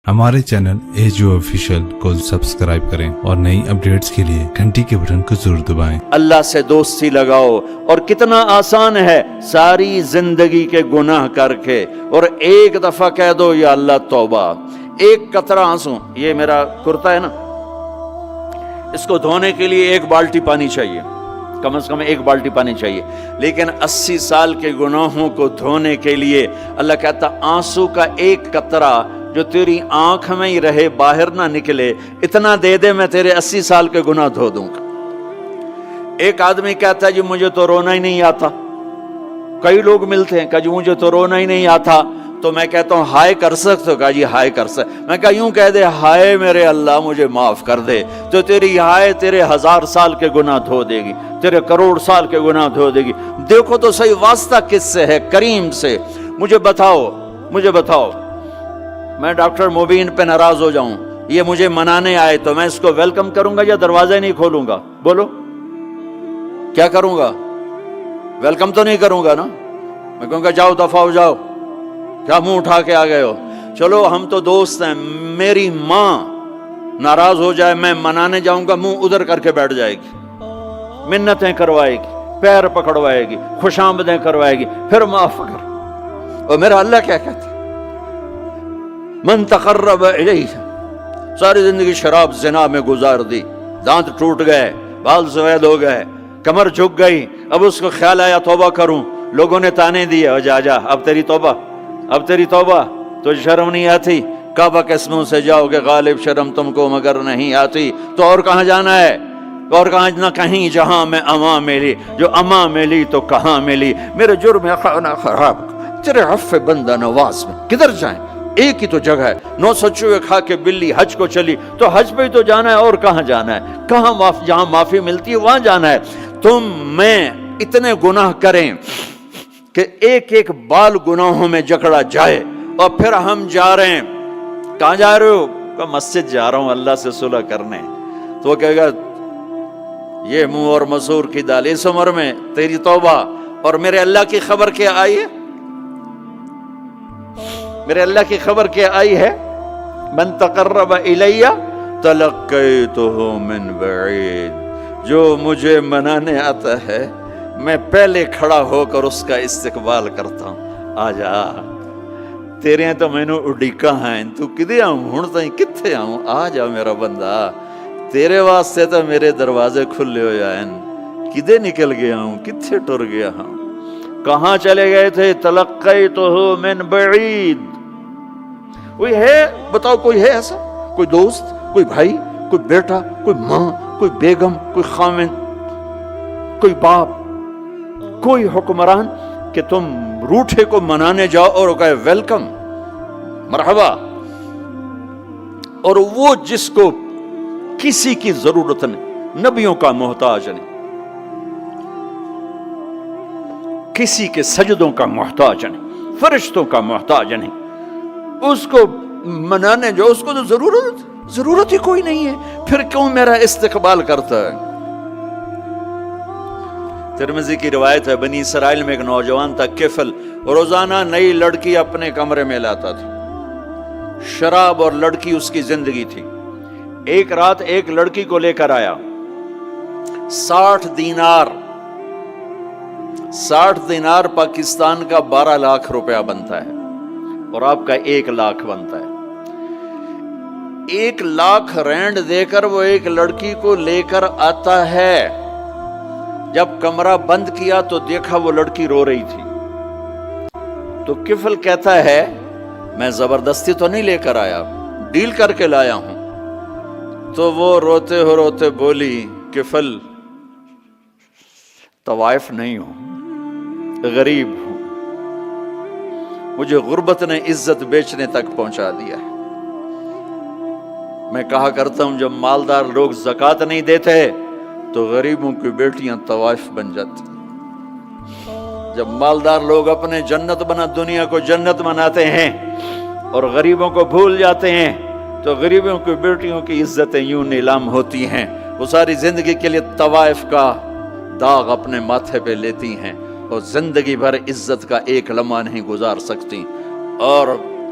हमारे channel edu official को subscribe करें और नई अपडेट्स के लिए घंटी के बटन को जरूर दबाएं। अल्लाह से दोस्ती लगाओ। और कितना आसान है, सारी जिंदगी के गुनाह करके और एक दफा कह दो या अल्लाह तौबा। एक कतरा आंसू, ये मेरा कुर्ता है ना, इसको धोने के लिए एक बाल्टी पानी चाहिए, कम से कम एक बाल्टी पानी चाहिए। लेकिन 80 साल के गुनाहों को धोने के लिए अल्लाह कहता आंसू का एक कतरा जो तेरी आंख में ही रहे, बाहर ना निकले, इतना दे दे, मैं तेरे 80 साल के गुनाह धो दूंगा। एक आदमी कहता है जी मुझे तो रोना ही नहीं आता। कई लोग मिलते हैं, कहा जी मुझे तो रोना ही नहीं आता। तो मैं कहता हूँ हाय कर सकते हो? कहा जी हाय कर सकते। मैं कहा यूं कह दे, हाय मेरे अल्लाह मुझे माफ कर दे, तो तेरी हाय तेरे 1000 साल के गुनाह धो देगी, तेरे करोड़ साल के गुनाह धो देगी। देखो तो सही, वास्ता किससे है? करीम से। मुझे बताओ मैं डॉक्टर मुबीन पे नाराज हो जाऊं, ये मुझे मनाने आए, तो मैं इसको वेलकम करूंगा या दरवाजा नहीं खोलूंगा? बोलो क्या करूंगा? वेलकम तो नहीं करूंगा ना। मैं कहूंगा जाओ दफा हो जाओ, क्या मुंह उठा के आ गए हो? चलो हम तो दोस्त हैं। मेरी माँ नाराज हो जाए, मैं मनाने जाऊंगा, मुंह उधर करके बैठ जाएगी, मिन्नतें करवाएगी, पैर पकड़वाएगी, खुशामदें करवाएगी, फिर माफ कर। और मेरा अल्लाह क्या कहता है? मन तकर्रब इलैहि, सारी जिंदगी शराब ज़िना में गुजार दी, दांत टूट गए, बाल सफेद हो गए, कमर झुक गई, अब उसको ख्याल आया तौबा करूं, लोगों ने ताने दिए, जा जा अब तेरी तौबा, अब तेरी तौबा। तो शर्म नहीं आती? काबा के मुंह से जाओगे, गालिब शर्म तुमको मगर नहीं आती। तो और कहाँ जाना है? और कहाँ ना कहीं जहां में अमा मिली, जो अमा मिली तो कहाँ मिली। मेरे जुर्म खाना खराब, तेरे अफ़्फ़े बंदा नवाज में किधर जाएं? एक ही तो जगह है, 9 सचुए खा के बिल्ली हज को चली, तो हज पे ही तो जाना है, और कहाँ जाना है? कहाँ जहां माफी मिलती है वहां जाना है। तुम मैं इतने गुनाह करें कि एक एक बाल गुनाहों में जकड़ा जाए, और फिर हम जा रहे हैं। कहाँ जा रहे हो? कहा मस्जिद जा रहा हूं अल्लाह से सुलह करने। तो वो कहेगा ये मुंह और मसूर की दाल, इस उम्र में तेरी तौबा। और मेरे अल्लाह की खबर क्या आई है? मेरे अल्लाह की खबर क्या आई है? मन तकर्रब इलैया तलक्कैतुहु मिन बईद, जो मुझे मनाने आता है मैं पहले खड़ा होकर उसका इस्तकबाल करता हूं। आजा तेरे तो मैनू उड़ीका हैं, तू किदे आऊं हुण ताईं, कित्थे आऊं? आ जा मेरा बंदा, तेरे वास्ते तो मेरे दरवाजे खुले हो जाएन, किदे निकल गया हूं, कित्थे टुर गया हूं, कहां चले गए थे? तलक्कैतुहु मिन बईद। कोई है? बताओ कोई है ऐसा? कोई दोस्त, कोई भाई, कोई बेटा, कोई माँ, कोई बेगम, कोई खामिन, कोई बाप, कोई हुक्मरान कि तुम रूठे को मनाने जाओ और कहे वेलकम, मरहबा। और वो जिसको किसी की जरूरत नहीं, नबियों का मोहताज नहीं, किसी के सजदों का मोहताज नहीं, फरिश्तों का मोहताज नहीं, उसको मनाने जो, उसको तो जरूरत ही कोई नहीं है, फिर क्यों मेरा इस्तकबाल करता है? तिरमिज़ी की रिवायत है, बनी इसराइल में एक नौजवान था किफल, रोजाना नई लड़की अपने कमरे में लाता था। शराब और लड़की उसकी जिंदगी थी। एक रात एक लड़की को लेकर आया, 60 दिनार पाकिस्तान का 12 लाख रुपया बनता है, और आपका 1 लाख बनता है। 1 लाख रैंड देकर वो एक लड़की को लेकर आता है। जब कमरा बंद किया तो देखा वो लड़की रो रही थी। तो किफल कहता है मैं जबरदस्ती तो नहीं लेकर आया, डील करके लाया हूं। तो वो रोते बोली किफल तवाइफ नहीं हूं, गरीब हूं, मुझे गुर्बत ने इज्जत बेचने तक पहुंचा दिया है। मैं कहा करता हूं जब मालदार लोग ज़कात नहीं देते तो गरीबों की बेटियां तवाइफ बन जाती। जब मालदार लोग अपने जन्नत बना दुनिया को जन्नत बनाते हैं और गरीबों को भूल जाते हैं, तो गरीबों की बेटियों की इज्जतें यूं नीलाम होती हैं। वो सारी जिंदगी के लिए तवाइफ का दाग अपने माथे पे लेती हैं और जिंदगी भर इज्जत का एक लम्हा नहीं गुजार सकती। और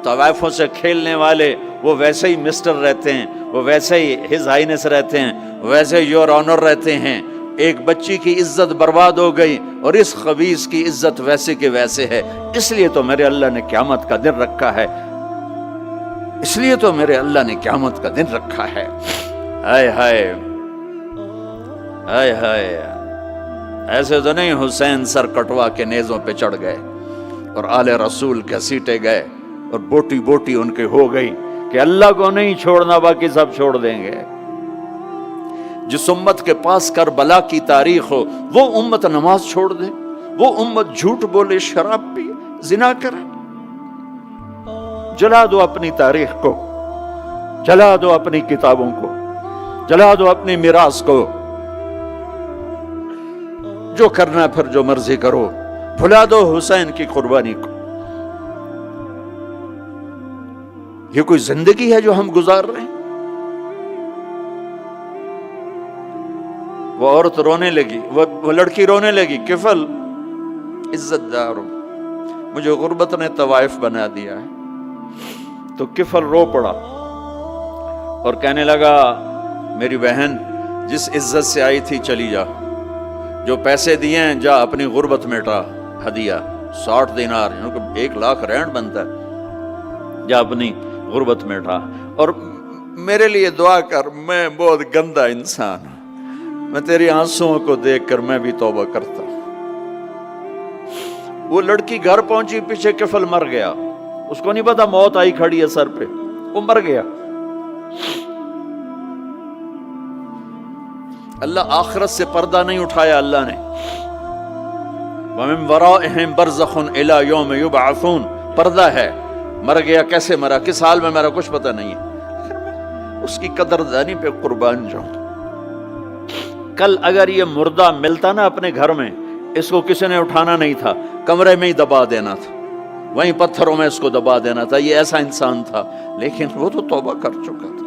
तवाइफों से खेलने वाले वो वैसे ही मिस्टर रहते हैं, वो वैसे ही हिज हाइनेस रहते हैं, वैसे योर ऑनर रहते हैं। एक बच्ची की इज्जत बर्बाद हो गई और इस खबीस की इज्जत वैसे के वैसे है। इसलिए तो मेरे अल्लाह ने क़यामत का दिन रखा है, इसलिए तो मेरे अल्लाह ने क़यामत का दिन रखा है। हाय हाय हाय हाय, ऐसे तो नहीं हुसैन सर कटवा के नेज़ों पे चढ़ गए और आले रसूल घसीटे गए और बोटी बोटी उनके हो गई कि अल्लाह को नहीं छोड़ना, बाकी सब छोड़ देंगे। जिस उम्मत के पास करबला की तारीख हो वो उम्मत नमाज छोड़ दे, वो उम्मत झूठ बोले, शराब पिए, जिना करे। जला दो अपनी तारीख को, जला दो अपनी किताबों को, जला दो अपनी मिरास को। जो करना फिर जो मर्जी करो, भुला दो हुसैन की कुर्बानी को। ये कोई जिंदगी है जो हम गुजार रहे हैं? वो औरत रोने लगी, वो लड़की रोने लगी, किफल इज्जतदार हो, मुझे गुर्बत ने तवाइफ बना दिया है। तो किफल रो पड़ा और कहने लगा, मेरी बहन जिस इज्जत से आई थी चली जा, जो पैसे दिए हैं जा अपनी गुर्बत मिटा, हदिया 60 दिनार, 1 लाख रैंड बनता है, जा अपनी गुर्बत मिटा और मेरे लिए दुआ कर, मैं बहुत गंदा इंसान हूं, मैं तेरी आंसुओं को देखकर मैं भी तौबा करता हूं। वो लड़की घर पहुंची, पीछे किफल मर गया, उसको नहीं पता मौत आई खड़ी है सर पे, वो मर गया। अल्लाह आखिरत से पर्दा नहीं उठाया अल्लाह ने। वमिन वराइहिम बरज़खुन इला यौम युबअसून, पर्दा है, मर गया, कैसे मरा, किस हाल में मरा, कुछ पता नहीं है। उसकी कदरदानी पे कुर्बान जाऊं। कल अगर ये मुर्दा मिलता ना अपने घर में, इसको किसी ने उठाना नहीं था, कमरे में ही दबा देना था, वहीं पत्थरों में इसको दबा देना था। ये ऐसा इंसान था, लेकिन वो तो तौबा कर चुका था।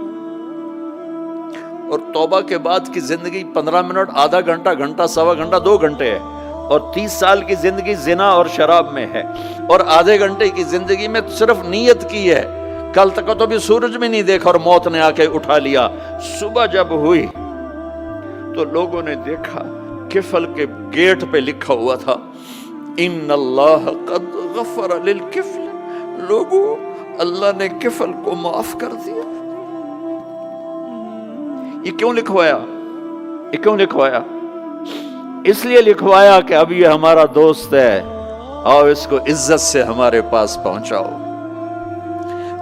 और तौबा के बाद की जिंदगी 15 मिनट, आधा घंटा, घंटा, सवा घंटा, 2 घंटे है। और 30 साल की जिंदगी जिना और शराब में है, और आधे घंटे की जिंदगी में सिर्फ नीयत की है। कल तक तो भी सूरज में नहीं देखा और मौत ने आके उठा लिया। सुबह जब हुई तो लोगों ने देखा किफल के गेट पे लिखा हुआ था, इन्नल्लाह कद गफर लिल किफल। लोगों, अल्लाह ने किफल को माफ कर दिया। ये क्यों लिखवाया? ये क्यों लिखवाया? इसलिए लिखवाया कि अब ये हमारा दोस्त है, आओ इसको इज्जत से हमारे पास पहुंचाओ।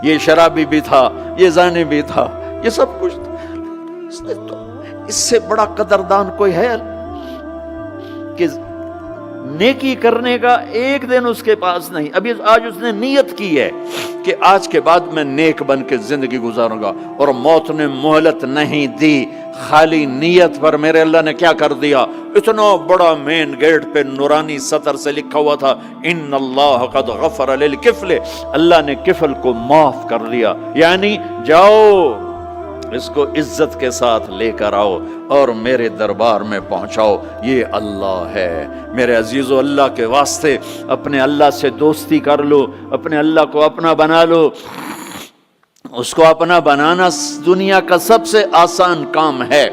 ये शराबी भी था, ये जानी भी था, ये सब कुछ था। तो इससे बड़ा कदरदान कोई है कि नेकी करने का एक दिन उसके पास नहीं। अभी आज उसने नियत की है कि आज के बाद मैं नेक बन के जिंदगी गुजारूंगा, और मौत ने मोहलत नहीं दी। खाली नियत पर मेरे अल्लाह ने क्या कर दिया, इतना बड़ा मेन गेट पे नूरानी सतर से लिखा हुआ था, इन्नल्लाह कद गफर लिल किफल। अल्लाह ने किफल को माफ कर दिया, यानी जाओ इसको इज्जत के साथ लेकर आओ और मेरे दरबार में पहुंचाओ। ये अल्लाह है। मेरे अजीजों, अल्लाह के वास्ते अपने अल्लाह से दोस्ती कर लो, अपने अल्लाह को अपना बना लो। उसको अपना बनाना दुनिया का सबसे आसान काम है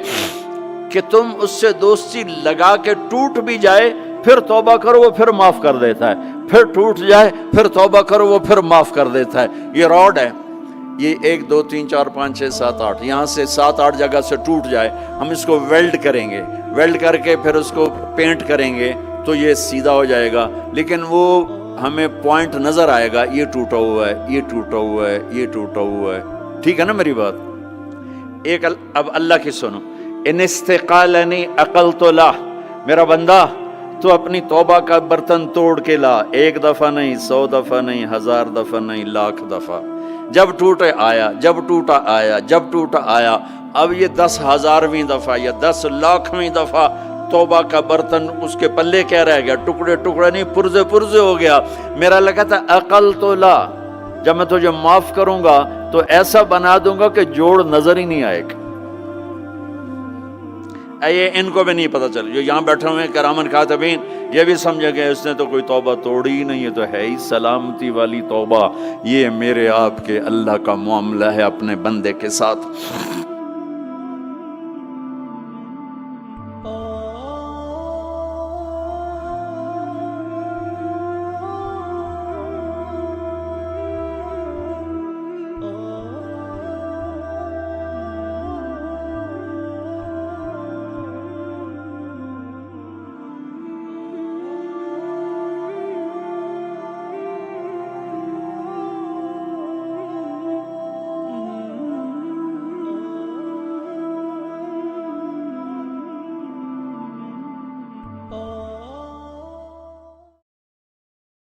कि तुम उससे दोस्ती लगा के टूट भी जाए, फिर तौबा करो, वो फिर माफ कर देता है। फिर टूट जाए, फिर तौबा करो, वो फिर माफ कर देता है। ये रॉड है, ये 1 2 3 4 5 6 7 8, यहाँ से 7 8 जगह से टूट जाए, हम इसको वेल्ड करेंगे, वेल्ड करके फिर उसको पेंट करेंगे तो ये सीधा हो जाएगा। लेकिन वो हमें पॉइंट नजर आएगा, ये टूटा हुआ है, ये टूटा हुआ है, ये टूटा हुआ है। ठीक है ना मेरी बात? एक अब अल्लाह की सुनो, इनिस्तिकालनी अकल तो ला, मेरा बंदा तो अपनी तौबा का बर्तन तोड़ के ला। 1 दफा नहीं, 100 दफा नहीं, 1000 दफा नहीं, लाख दफा। जब टूटे आया, जब टूटा आया, जब टूटा आया। अब ये 10,000वीं दफा या 10 लाखवीं दफा तौबा का बर्तन उसके पल्ले क्या रह गया? टुकड़े टुकड़े नहीं, पुर्जे पुर्जे हो गया। मेरा लगा था अकल तो ला, जब मैं तुझे माफ करूंगा तो ऐसा बना दूंगा कि जोड़ नजर ही नहीं आएगा। یہ ان کو بھی نہیں پتہ چل، جو یہاں بیٹھے ہوئے ہیں کرامن کاتبین، یہ بھی سمجھے کہ اس نے تو کوئی توبہ توڑی ہی نہیں، یہ تو ہے ہی سلامتی والی توبہ۔ یہ میرے آپ کے اللہ کا معاملہ ہے اپنے بندے کے ساتھ۔